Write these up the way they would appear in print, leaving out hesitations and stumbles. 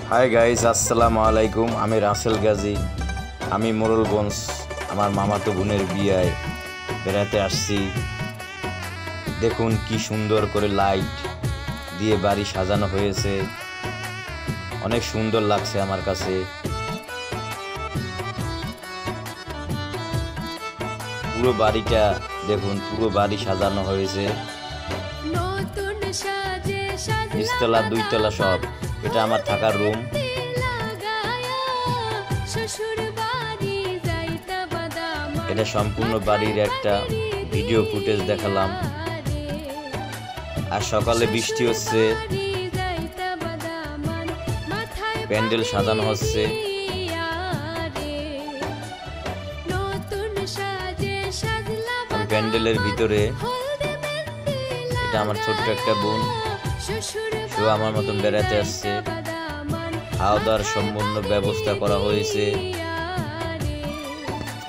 Hi guys, আসসালামু আলাইকুম। আমি রাসেল গাজী। আমি মোড়লগঞ্জ আমার মামাতো বোনের বিয়ায় বেড়াতে আসছি। দেখুন কি সুন্দর করে লাইট দিয়ে বাড়ি সাজানো হয়েছে, অনেক সুন্দর লাগছে আমার কাছে। পুরো বাড়িটা দেখুন, পুরো বাড়ি সাজানো হয়েছে, নিচতলা দুইতলা সব। এটা আমার থাকার রুম। এটা সম্পূর্ণ বাড়ির একটা ভিডিও ফুটেজ দেখালাম। আর সকালে বৃষ্টি হচ্ছে, প্যান্ডেল সাজানো হচ্ছে। আমি প্যান্ডেলের ভিতরে, এটা আমার ছোট্ট একটা বোন, সেও আমার মতন বেড়াতে আসছে। খাওয়া দাওয়ার সম্পূর্ণ ব্যবস্থা করা হয়েছে।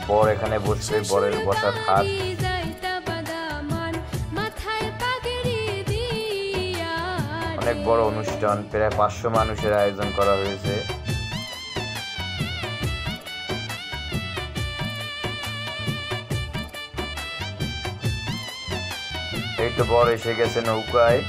বর এখানে বসবে, বরের বসার খাট। অনেক বড় অনুষ্ঠান, প্রায় 500 মানুষের আয়োজন করা হয়েছে। এই তো বর এসে গেছে নৌকায়।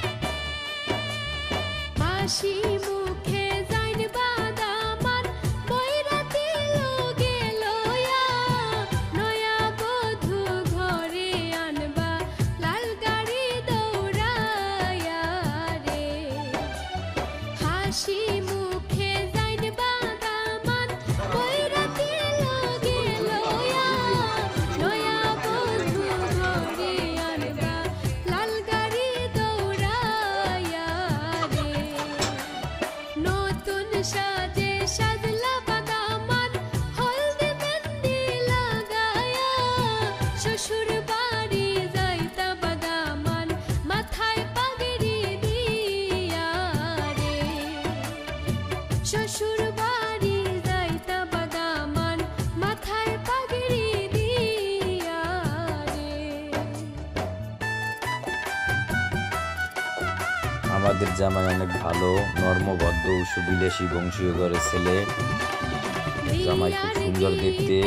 আমাদের জামাই অনেক ভালো, নর্মবদ্ধ, সুবিলাসী বংশীয় ঘরের ছেলে। জামাই খুব সুন্দর দেখতে।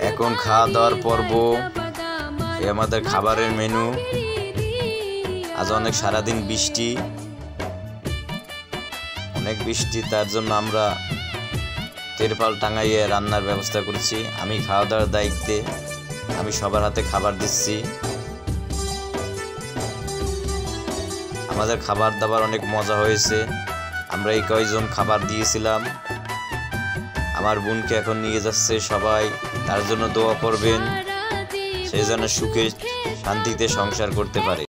এখন খাওয়া দাওয়ার পর্ব। আমাদের খাবারের মেনু। আজ অনেক সারাদিন বৃষ্টি, অনেক বৃষ্টি, তার জন্য আমরা তেরপাল টাঙাইয়ে রান্নার ব্যবস্থা করছি। আমি খাওয়া দাওয়ার দায়িত্বে, আমি সবার হাতে খাবার দিচ্ছি। আমাদের খাবার দাবার অনেক মজা হয়েছে। আমরা এই কয়েকজন খাবার দিয়েছিলাম। আমার বোনকে এখন নিয়ে যাচ্ছে সবাই, তার জন্য দোয়া করবেন, সে যেন সুখে শান্তিতে সংসার করতে পারে।